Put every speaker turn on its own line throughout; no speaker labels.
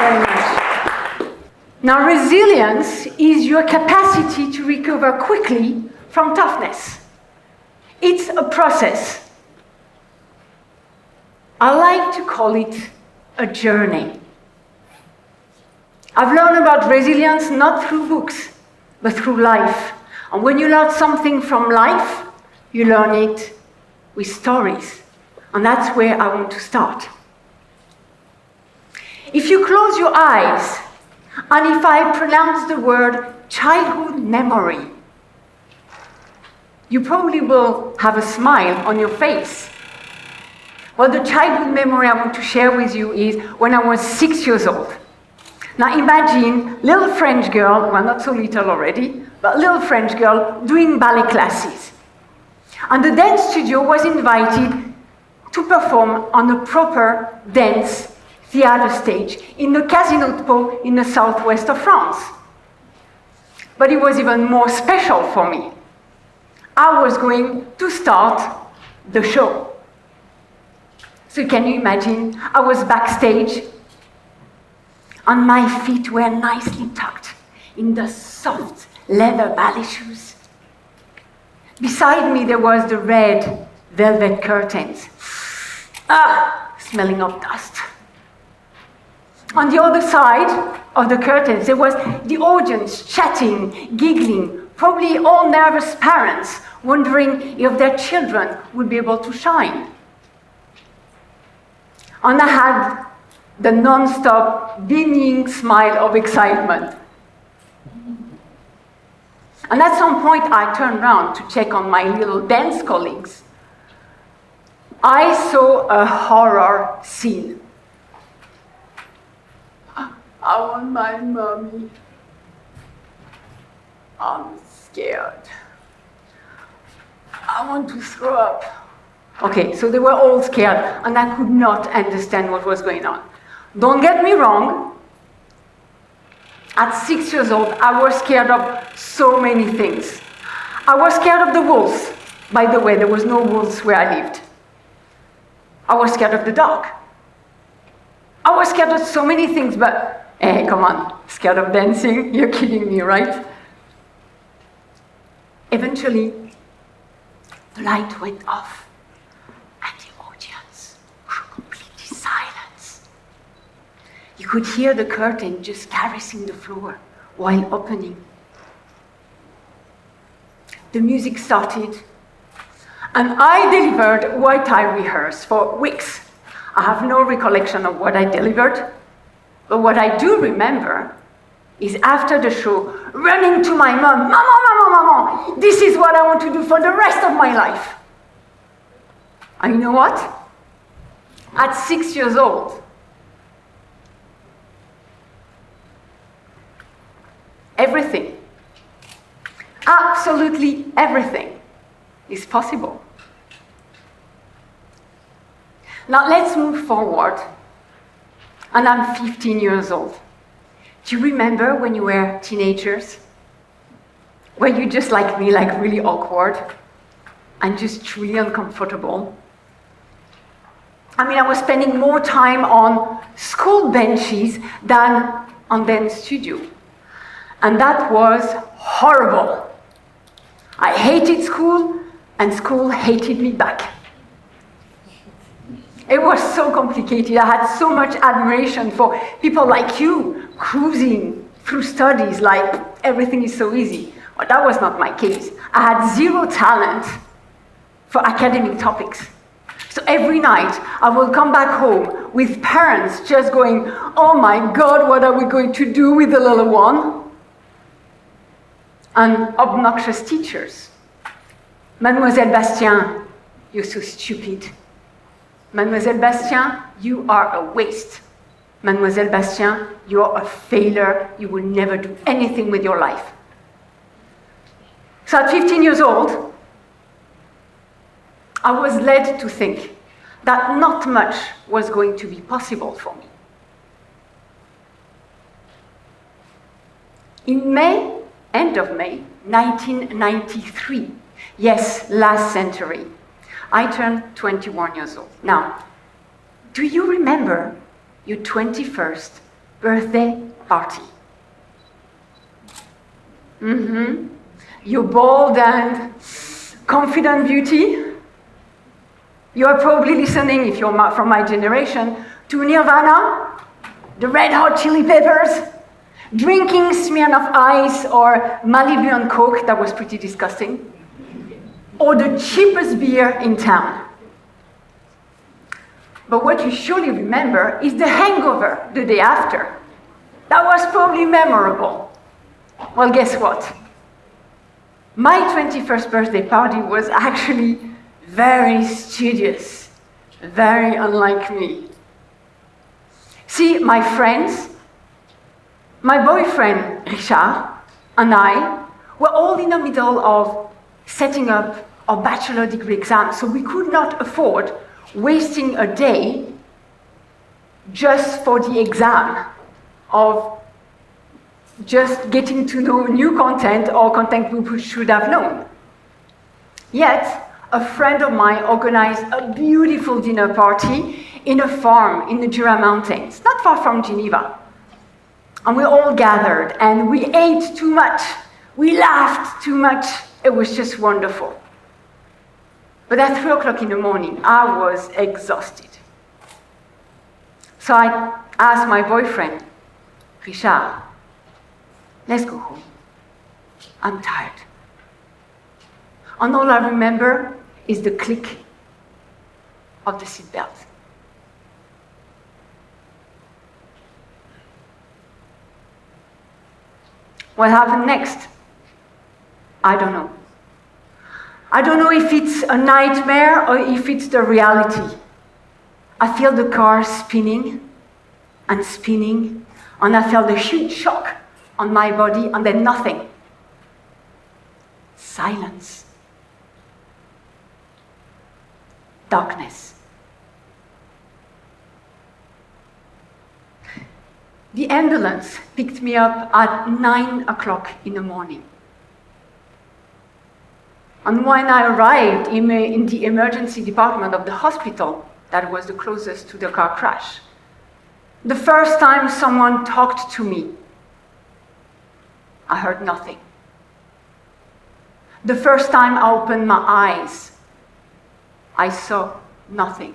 very much. Now, resilience is your capacity to recover quickly from toughness. It's a process. I like to call it a journey. I've learned about resilience not through books, but through life. And when you learn something from life, you learn it with stories. And that's where I want to start. If you close your eyes, and if I pronounce the word childhood memory, you probably will have a smile on your face. Well, the childhood memory I want to share with you is when I was 6 years old. Now imagine little French girl, well, not so little already, but little French girl doing ballet classes. And the dance studio was invited to perform on a proper dance theater stage in the Casino de Pau in the southwest of France. But it was even more special for me. I was going to start the show. So can you imagine? I was backstage, and my feet were nicely tucked in the soft leather ballet shoes. Beside me there was the red velvet curtains. Smelling of dust. On the other side of the curtains there was the audience chatting, giggling, probably all nervous parents wondering if their children would be able to shine. And I had the non-stop beaming smile of excitement. And at some point I turned around to check on my little dance colleagues. I saw a horror scene. I want my mommy. I'm scared. I want to throw up. Okay, so they were all scared, and I could not understand what was going on. Don't get me wrong. At 6 years old, I was scared of so many things. I was scared of the wolves. By the way, there was no wolves where I lived. I was scared of the dark. I was scared of so many things, but hey, come on, scared of dancing? You're kidding me, right? Eventually, the light went off, and the audience were completely silent. You could hear the curtain just caressing the floor while opening. The music started, and I delivered what I rehearsed for weeks. I have no recollection of what I delivered, but what I do remember is after the show, running to my mom, Mama, this is what I want to do for the rest of my life. And you know what? At 6 years old, everything, absolutely everything is possible. Now let's move forward. And I'm 15 years old. Do you remember when you were teenagers? Were you just like me, like really awkward and just truly uncomfortable? I mean, I was spending more time on school benches than on dance studio. And that was horrible. I hated school, and school hated me back. It was so complicated. I had so much admiration for people like you, cruising through studies like everything is so easy. Well, that was not my case. I had zero talent for academic topics. So every night, I will come back home with parents just going, oh my God, what are we going to do with the little one? And obnoxious teachers. Mademoiselle Bastien, you're so stupid. Mademoiselle Bastien, you are a waste. Mademoiselle Bastien, you are a failure. You will never do anything with your life. So at 15 years old, I was led to think that not much was going to be possible for me. In May, end of May, 1993, yes, last century, I turned 21 years old. Now, do you remember your 21st birthday party. You're bold and confident beauty. You are probably listening, if you're from my generation, to Nirvana, the Red Hot Chili Peppers, drinking Smirnoff Ice or Malibu and Coke, that was pretty disgusting, or the cheapest beer in town. But what you surely remember is the hangover the day after. That was probably memorable. Well, guess what? My 21st birthday party was actually very studious, very unlike me. See, my friends, my boyfriend Richard and I were all in the middle of setting up our bachelor degree exam, so we could not afford wasting a day just for the exam of just getting to know new content or content we should have known. Yet, a friend of mine organized a beautiful dinner party in a farm in the Jura Mountains, not far from Geneva. And we all gathered and we ate too much. We laughed too much. It was just wonderful. But at 3 o'clock in the morning, I was exhausted. So I asked my boyfriend, Richard, let's go home. I'm tired. And all I remember is the click of the seatbelt. What happened next? I don't know. I don't know if it's a nightmare or if it's the reality. I feel the car spinning and spinning, and I felt a huge shock on my body, and then nothing. Silence. Darkness. The ambulance picked me up at 9 o'clock in the morning. And when I arrived in the emergency department of the hospital, that was the closest to the car crash, the first time someone talked to me, I heard nothing. The first time I opened my eyes, I saw nothing.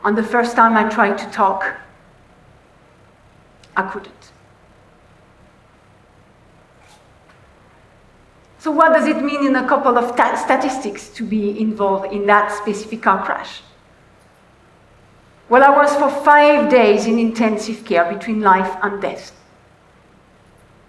And the first time I tried to talk, I couldn't. So what does it mean in a couple of statistics to be involved in that specific car crash? Well, I was for 5 days in intensive care between life and death.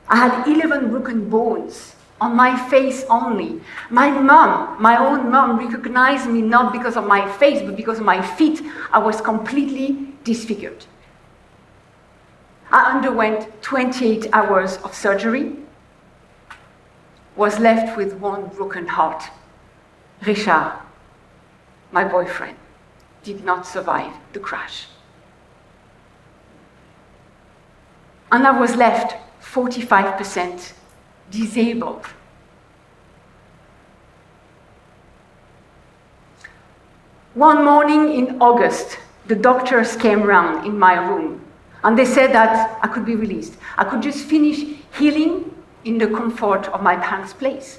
I had 11 broken bones on my face only. My mom, my own mom, recognized me not because of my face, but because of my feet. I was completely disfigured. I underwent 28 hours of surgery, was left with one broken heart. Richard, my boyfriend, did not survive the crash. And I was left 45% disabled. One morning in August, the doctors came round in my room and they said that I could be released. I could just finish healing in the comfort of my parents' place.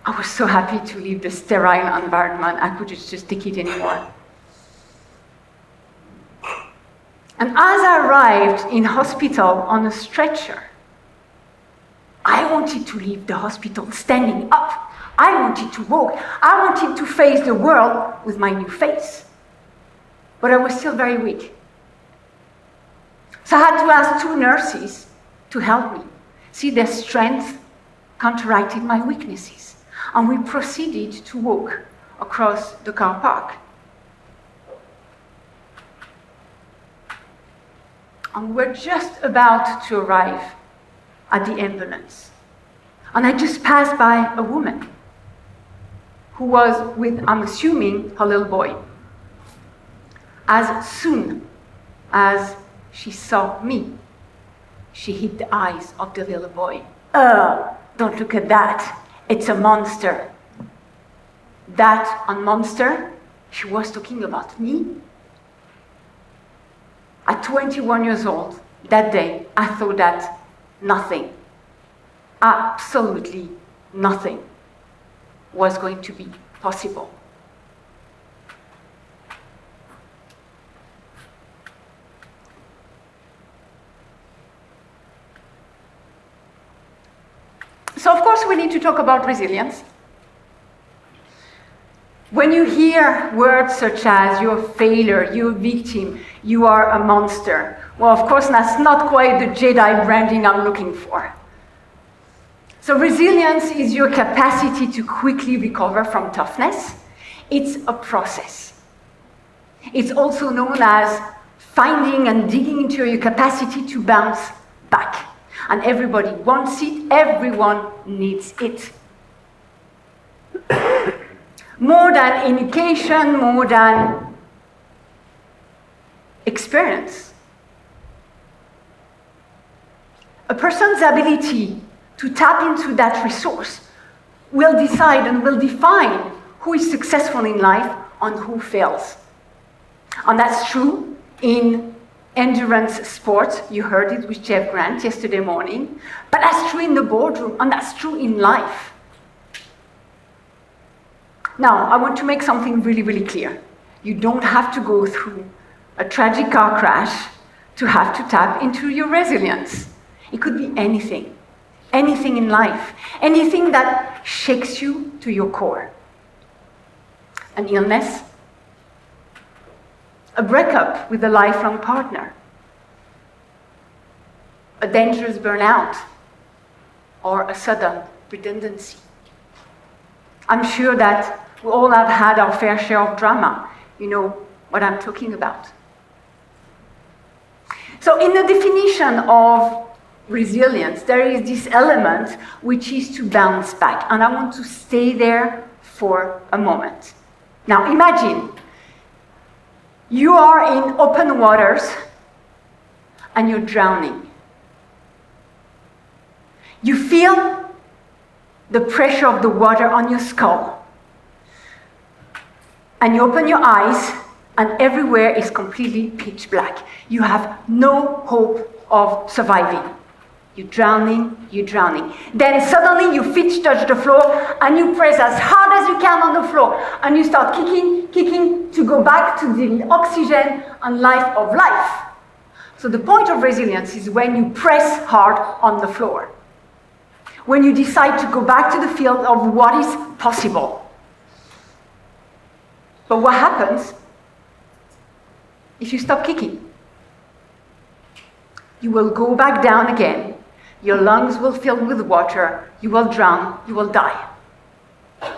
I was so happy to leave the sterile environment. I couldn't just take it anymore. And as I arrived in hospital on a stretcher, I wanted to leave the hospital standing up. I wanted to walk. I wanted to face the world with my new face. But I was still very weak. So I had to ask 2 nurses to help me. See, their strength counteracted my weaknesses. And we proceeded to walk across the car park. And we're just about to arrive at the ambulance. And I just passed by a woman who was with, I'm assuming, her little boy. As soon as she saw me, she hit the eyes of the little boy. Don't look at that. It's a monster. That and monster, she was talking about me. At 21 years old, that day, I thought that nothing, absolutely nothing, was going to be possible. So of course we need to talk about resilience. When you hear words such as you're a failure, you're a victim, you are a monster, well, of course that's not quite the Jedi branding I'm looking for. So resilience is your capacity to quickly recover from toughness. It's a process. It's also known as finding and digging into your capacity to bounce back. And everybody wants it, everyone needs it. More than education, more than experience. A person's ability to tap into that resource will decide and will define who is successful in life and who fails. And that's true in endurance sports. You heard it with Jeff Grant yesterday morning. But that's true in the boardroom, and that's true in life. Now, I want to make something really, really clear. You don't have to go through a tragic car crash to have to tap into your resilience. It could be anything. Anything in life. Anything that shakes you to your core. An illness, a breakup with a lifelong partner, a dangerous burnout, or a sudden redundancy. I'm sure that we all have had our fair share of drama. You know what I'm talking about. So in the definition of resilience, there is this element which is to bounce back. And I want to stay there for a moment. Now imagine you are in open waters and you're drowning. You feel the pressure of the water on your skull. And you open your eyes and everywhere is completely pitch black. You have no hope of surviving. You're drowning, you're drowning. Then suddenly your feet touch the floor and you press as hard as you can on the floor and you start kicking to go back to the oxygen and life of life. So the point of resilience is when you press hard on the floor. When you decide to go back to the field of what is possible. But what happens if you stop kicking? You will go back down again. Your lungs will fill with water. You will drown. You will die.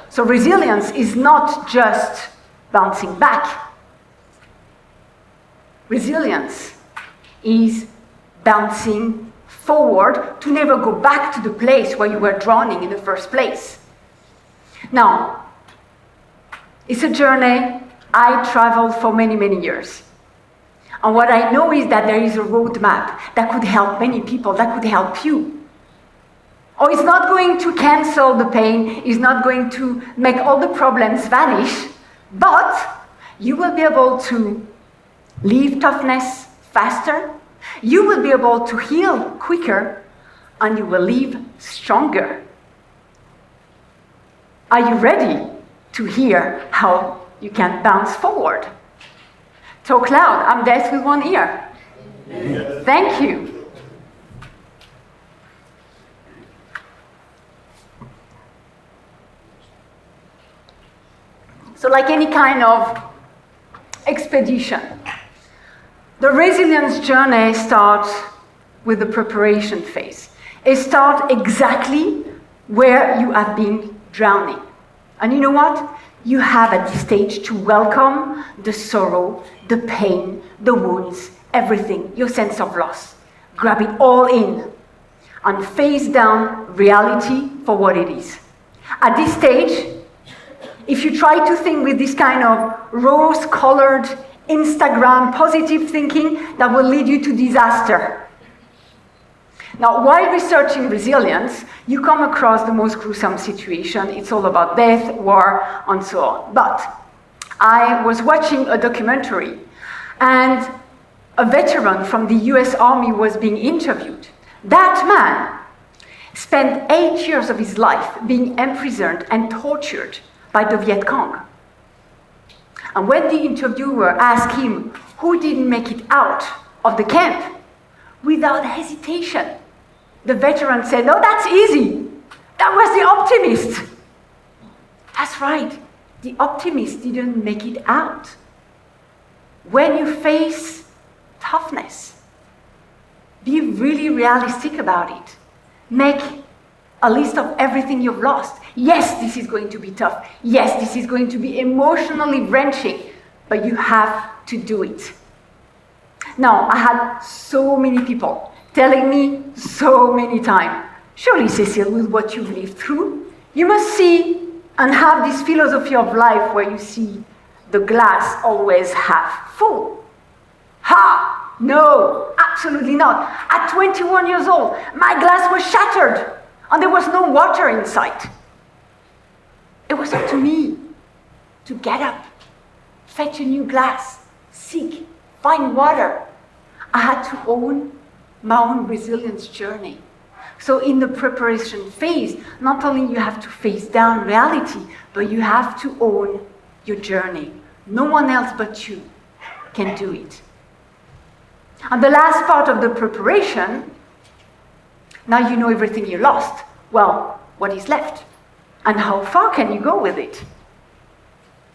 So resilience is not just bouncing back. Resilience is bouncing forward to never go back to the place where you were drowning in the first place. Now, it's a journey I traveled for many, many years. And what I know is that there is a roadmap that could help many people, that could help you. Or it's not going to cancel the pain, it's not going to make all the problems vanish, but you will be able to leave toughness faster, you will be able to heal quicker, and you will leave stronger. Are you ready to hear how you can bounce forward? Talk loud. I'm deaf with one ear. Yes. Thank you. So like any kind of expedition, the resilience journey starts with the preparation phase. It starts exactly where you have been drowning. And you know what? You have at this stage to welcome the sorrow, the pain, the wounds, everything, your sense of loss. Grab it all in and face down reality for what it is. At this stage, if you try to think with this kind of rose-colored Instagram positive thinking, that will lead you to disaster. Now, while researching resilience, you come across the most gruesome situation. It's all about death, war, and so on. But I was watching a documentary, and a veteran from the US Army was being interviewed. That man spent 8 years of his life being imprisoned and tortured by the Viet Cong. And when the interviewer asked him who didn't make it out of the camp, without hesitation, the veteran said, "No, that's easy. That was the optimist." That's right. The optimist didn't make it out. When you face toughness, be really realistic about it. Make a list of everything you've lost. Yes, this is going to be tough. Yes, this is going to be emotionally wrenching, but you have to do it. Now, I had so many people telling me so many times, "Surely, Cécile, with what you've lived through, you must see and have this philosophy of life where you see the glass always half full." Ha! No, absolutely not. At 21 years old, my glass was shattered and there was no water in sight. It was up to me to get up, fetch a new glass, seek, find water. I had to own my own resilience journey. So in the preparation phase, not only you have to face down reality, but you have to own your journey. No one else but you can do it. And the last part of the preparation, now you know everything you lost. Well, what is left? And how far can you go with it?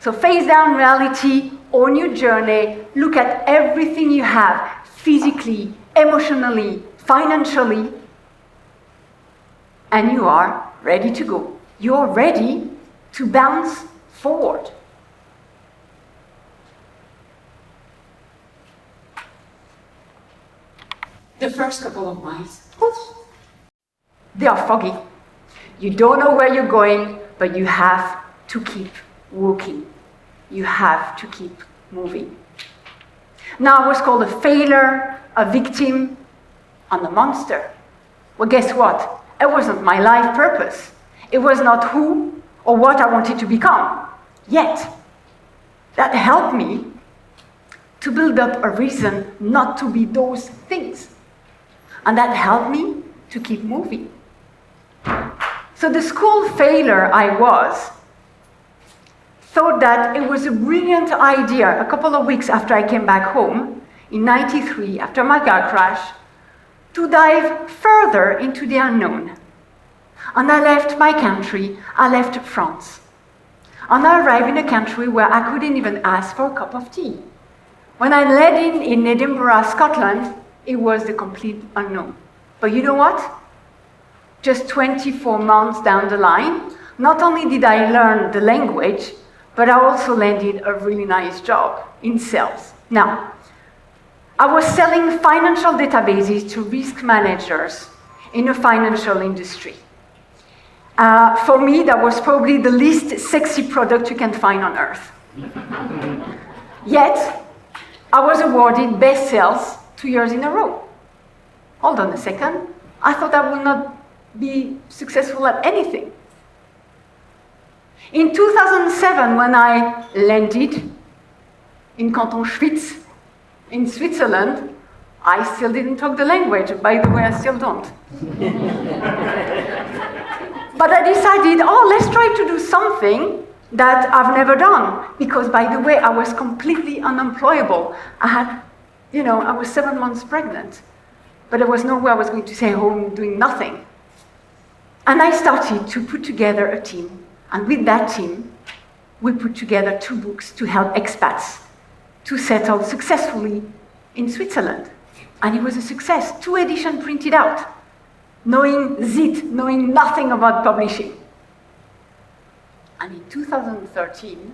So face down reality, own your journey, look at everything you have, physically, emotionally, financially, and you are ready to go. You're ready to bounce forward. The first couple of miles, they are foggy. You don't know where you're going, but you have to keep walking. You have to keep moving. Now I was called a failure, a victim, and a monster. Well, guess what? It wasn't my life purpose. It was not who or what I wanted to become. Yet, that helped me to build up a reason not to be those things. And that helped me to keep moving. So the school failure I was thought that it was a brilliant idea a couple of weeks after I came back home in '93, after my car crash, to dive further into the unknown. And I left my country, I left France. And I arrived in a country where I couldn't even ask for a cup of tea. When I landed in Edinburgh, Scotland, it was the complete unknown. But you know what? Just 24 months down the line, not only did I learn the language, but I also landed a really nice job in sales. Now, I was selling financial databases to risk managers in the financial industry. For me, that was probably the least sexy product you can find on earth. Yet, I was awarded best sales 2 years in a row. Hold on a second. I thought I would not be successful at anything. In 2007, when I landed in Canton Schwyz, in Switzerland, I still didn't talk the language. By the way, I still don't. But I decided, let's try to do something that I've never done. Because by the way, I was completely unemployable. I was 7 months pregnant. But there was no way I was going to stay home doing nothing. And I started to put together a team. And with that team, we put together 2 books to help expats to settle successfully in Switzerland. And it was a success. 2 editions printed out, knowing nothing about publishing. And in 2013,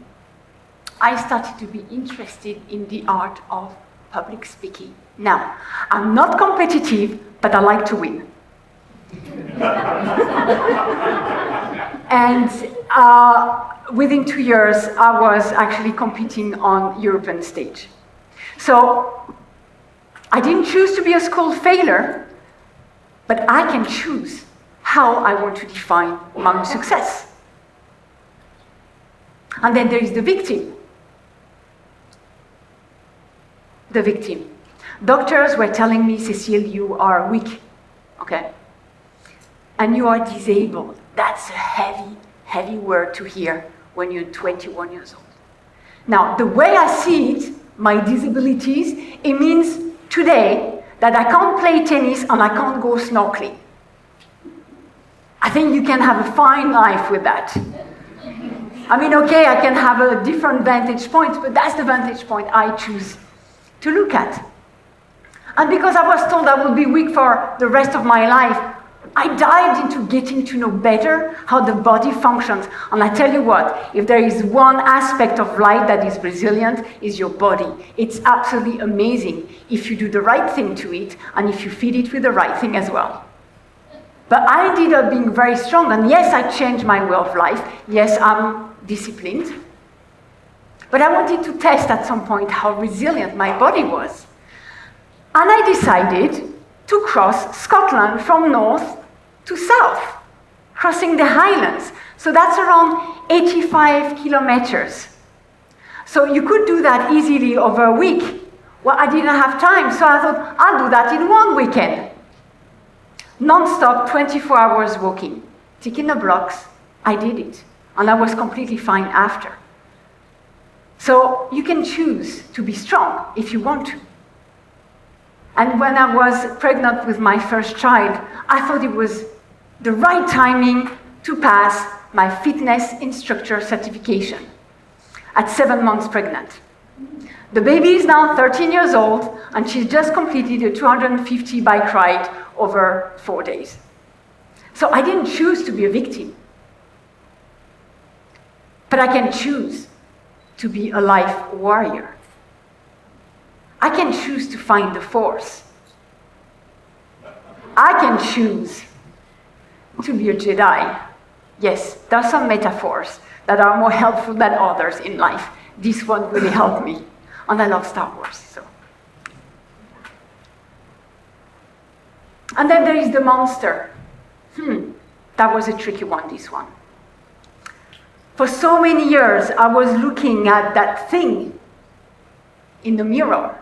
I started to be interested in the art of public speaking. Now, I'm not competitive, but I like to win. And within 2 years, I was actually competing on European stage. So I didn't choose to be a school failure, but I can choose how I want to define my success. And then there is the victim. The victim. Doctors were telling me, Cecile, you are weak, okay? And you are disabled. That's a heavy, heavy word to hear when you're 21 years old. Now, the way I see it, my disabilities, it means today that I can't play tennis and I can't go snorkeling. I think you can have a fine life with that. I mean, okay, I can have a different vantage point, but that's the vantage point I choose to look at. And because I was told I would be weak for the rest of my life, I dived into getting to know better how the body functions. And I tell you what, if there is one aspect of life that is resilient, is your body. It's absolutely amazing if you do the right thing to it and if you feed it with the right thing as well. But I ended up being very strong, and yes, I changed my way of life. Yes, I'm disciplined. But I wanted to test at some point how resilient my body was. And I decided to cross Scotland from north to south, crossing the Highlands. So that's around 85 kilometers. So you could do that easily over a week. Well, I didn't have time, so I thought, I'll do that in one weekend. Non-stop, 24 hours walking, ticking the blocks. I did it, and I was completely fine after. So you can choose to be strong if you want to. And when I was pregnant with my first child, I thought it was the right timing to pass my fitness instructor certification at 7 months pregnant. The baby is now 13 years old, and she's just completed a 250 bike ride over 4 days. So I didn't choose to be a victim. But I can choose to be a life warrior. I can choose to find the force. I can choose to be a Jedi. Yes, there are some metaphors that are more helpful than others in life. This one really helped me. And I love Star Wars, so. And then there is the monster. That was a tricky one, this one. For so many years, I was looking at that thing in the mirror,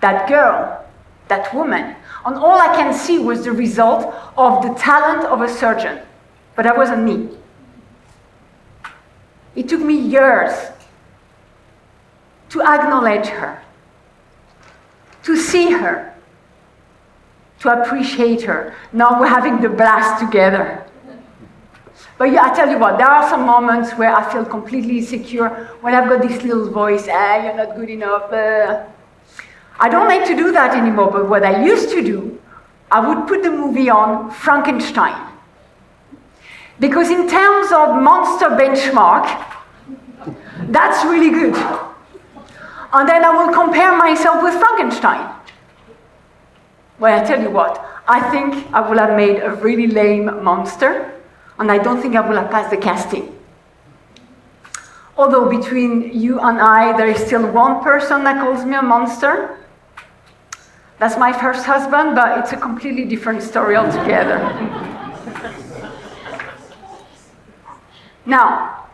that girl, that woman, and all I can see was the result of the talent of a surgeon, but that wasn't me. It took me years to acknowledge her, to see her, to appreciate her. Now we're having the blast together. But yeah, I tell you what, there are some moments where I feel completely insecure when I've got this little voice, you're not good enough. I don't like to do that anymore, but what I used to do, I would put the movie on Frankenstein. Because in terms of monster benchmark, that's really good. And then I will compare myself with Frankenstein. Well, I tell you what, I think I would have made a really lame monster, and I don't think I would have passed the casting. Although between you and I, there is still one person that calls me a monster. That's my first husband, but it's a completely different story altogether. Now,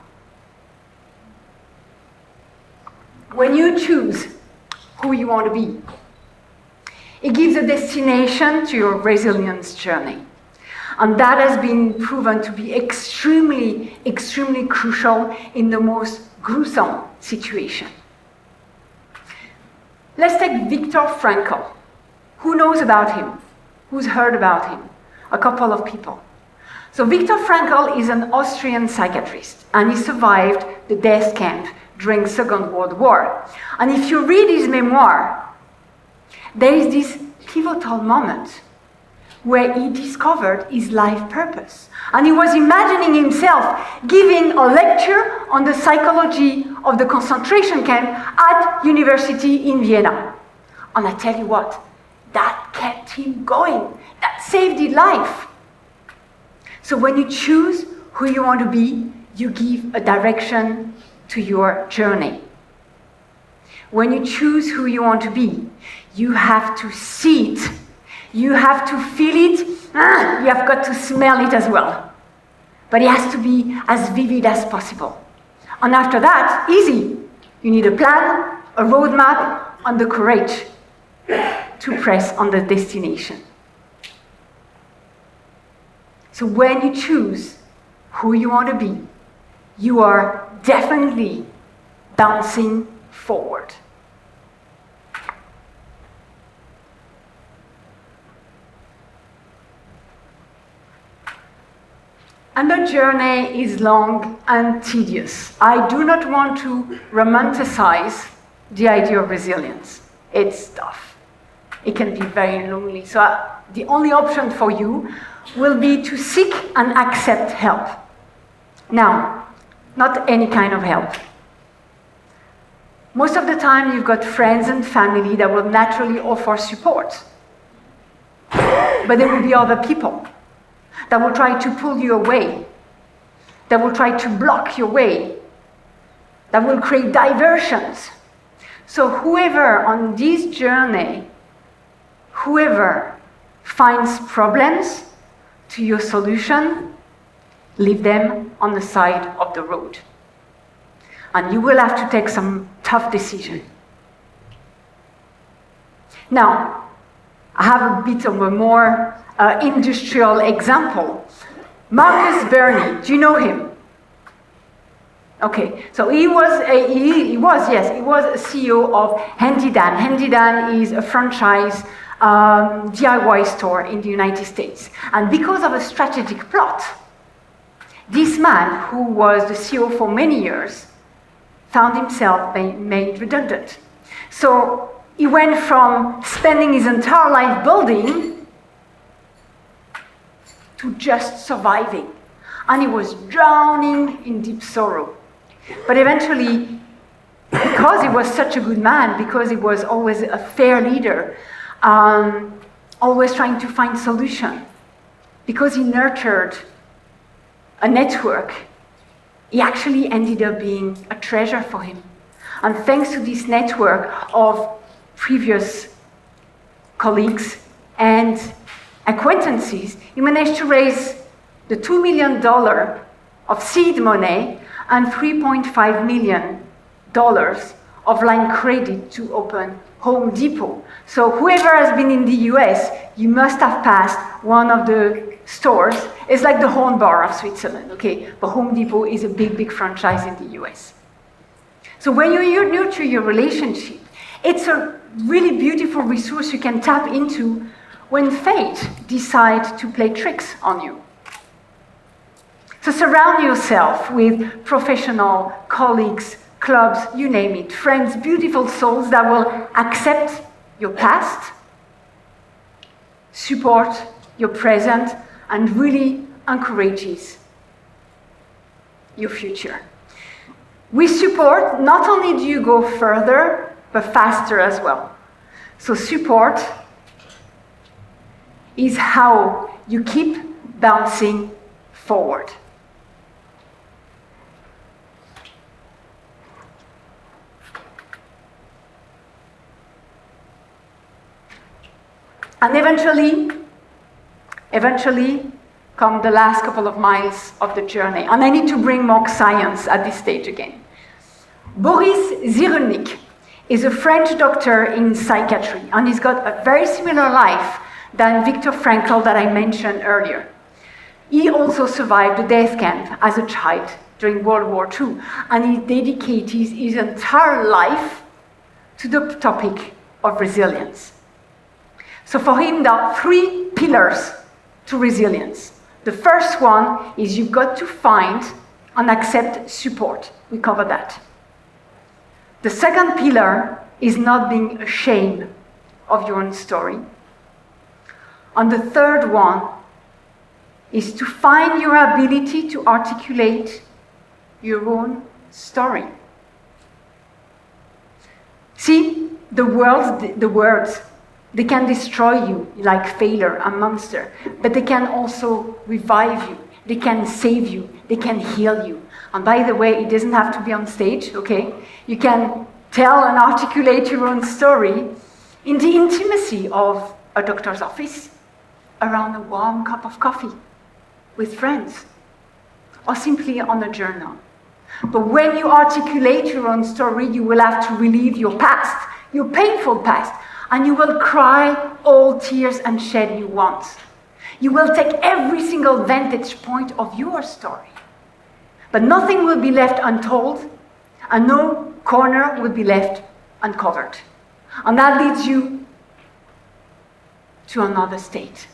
when you choose who you want to be, it gives a destination to your resilience journey. And that has been proven to be extremely, extremely crucial in the most gruesome situation. Let's take Viktor Frankl. Who knows about him? Who's heard about him? A couple of people. So Viktor Frankl is an Austrian psychiatrist, and he survived the death camp during the Second World War. And if you read his memoir, there is this pivotal moment where he discovered his life purpose. And he was imagining himself giving a lecture on the psychology of the concentration camp at university in Vienna. And I tell you what, that kept him going. That saved his life. So when you choose who you want to be, you give a direction to your journey. When you choose who you want to be, you have to see it. You have to feel it. You have got to smell it as well. But it has to be as vivid as possible. And after that, easy. You need a plan, a roadmap, and the courage. to press on the destination. So when you choose who you want to be, you are definitely bouncing forward. And the journey is long and tedious. I do not want to romanticize the idea of resilience. It's tough. It can be very lonely. So the only option for you will be to seek and accept help. Now, not any kind of help. Most of the time, you've got friends and family that will naturally offer support. But there will be other people that will try to pull you away, that will try to block your way, that will create diversions. So whoever on this journey, whoever finds problems to your solution, leave them on the side of the road. And you will have to take some tough decisions. Now, I have a bit of a more industrial example. Marcus Burney, do you know him? Okay, so he was a CEO of HandyDan. HandyDan is a franchise DIY store in the United States. And because of a strategic plot, this man, who was the CEO for many years, found himself made redundant. So he went from spending his entire life building to just surviving. And he was drowning in deep sorrow. But eventually, because he was such a good man, because he was always a fair leader, always trying to find solutions, because he nurtured a network, he actually ended up being a treasure for him. And thanks to this network of previous colleagues and acquaintances, he managed to raise the $2 million of seed money and $3.5 million of line credit to open Home Depot. So whoever has been in the US, you must have passed one of the stores. It's like the Horn Bar of Switzerland, okay? But Home Depot is a big, big franchise in the US. So when you nurture your relationship, it's a really beautiful resource you can tap into when fate decides to play tricks on you. So surround yourself with professional colleagues, clubs, you name it, friends, beautiful souls that will accept your past, support your present, and really encourages your future. With support, not only do you go further, but faster as well. So support is how you keep bouncing forward. And eventually come the last couple of miles of the journey. And I need to bring more science at this stage again. Boris Cyrulnik is a French doctor in psychiatry, and he's got a very similar life than Viktor Frankl that I mentioned earlier. He also survived a death camp as a child during World War II, and he dedicated his entire life to the topic of resilience. So for him, there are 3 pillars to resilience. The first one is you've got to find and accept support. We cover that. The second pillar is not being ashamed of your own story. And the third one is to find your ability to articulate your own story. See, the words, they can destroy you like failure and monster, but they can also revive you, they can save you, they can heal you. And by the way, it doesn't have to be on stage, okay? You can tell and articulate your own story in the intimacy of a doctor's office, around a warm cup of coffee, with friends, or simply on a journal. But when you articulate your own story, you will have to relive your past, your painful past. And you will cry all tears and shed new ones. You will take every single vantage point of your story. But nothing will be left untold, and no corner will be left uncovered. And that leads you to another state.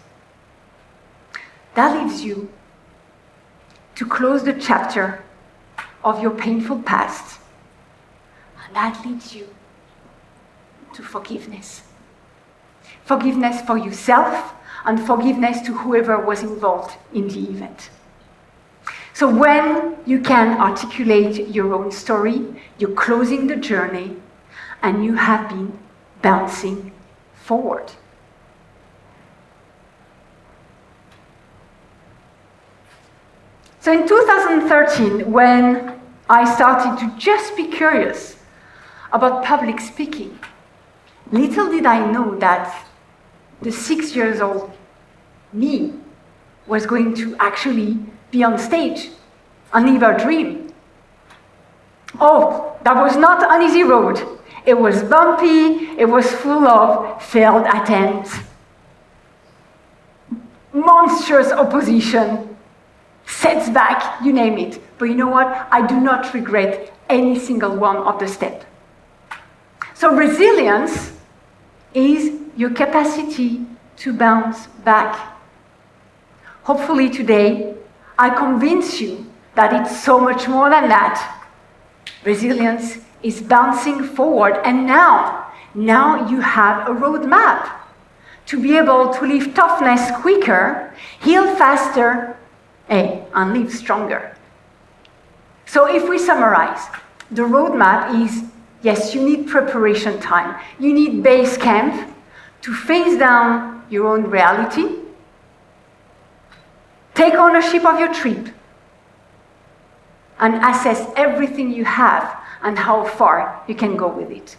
That leads you to close the chapter of your painful past. And that leads you to forgiveness. Forgiveness for yourself and forgiveness to whoever was involved in the event. So when you can articulate your own story, you're closing the journey and you have been bouncing forward. So in 2013, when I started to just be curious about public speaking, little did I know that the 6-year-old me was going to actually be on stage and live a dream. Oh, that was not an easy road. It was bumpy, it was full of failed attempts, monstrous opposition, setback, you name it. But you know what? I do not regret any single one of the steps. So resilience is your capacity to bounce back. Hopefully today, I convince you that it's so much more than that. Resilience is bouncing forward, and now you have a roadmap to be able to live toughness quicker, heal faster, and live stronger. So if we summarize, the roadmap is, yes, you need preparation time. You need base camp to face down your own reality. Take ownership of your trip and assess everything you have and how far you can go with it.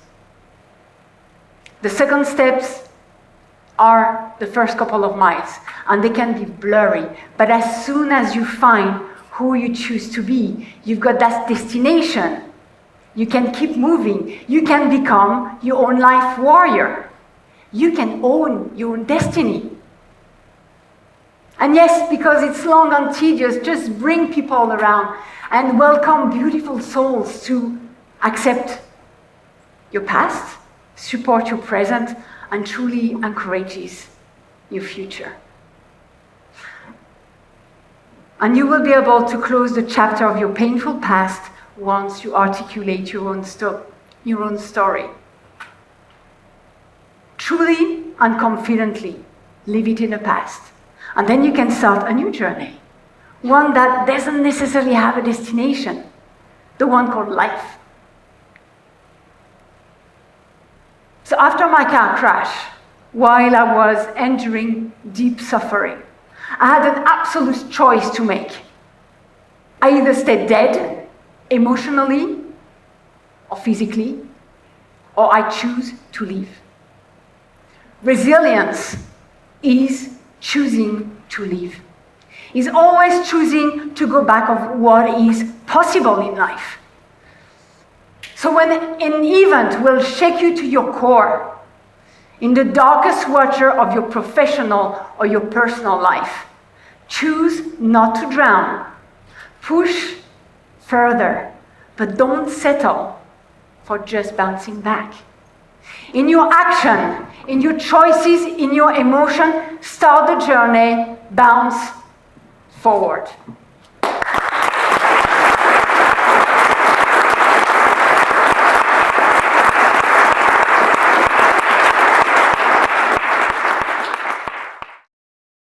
The second steps are the first couple of miles, and they can be blurry. But as soon as you find who you choose to be, you've got that destination. You can keep moving. You can become your own life warrior. You can own your own destiny. And yes, because it's long and tedious, just bring people around and welcome beautiful souls to accept your past, support your present, and truly encourages your future. And you will be able to close the chapter of your painful past once you articulate your own story. Truly and confidently leave it in the past. And then you can start a new journey, one that doesn't necessarily have a destination, the one called life. So after my car crash, while I was enduring deep suffering, I had an absolute choice to make. I either stay dead, emotionally or physically, or I choose to live. Resilience is choosing to live. Is always choosing to go back of what is possible in life. So when an event will shake you to your core, in the darkest water of your professional or your personal life, choose not to drown. Push further, but don't settle for just bouncing back. In your action, in your choices, in your emotion, start the journey, bounce forward.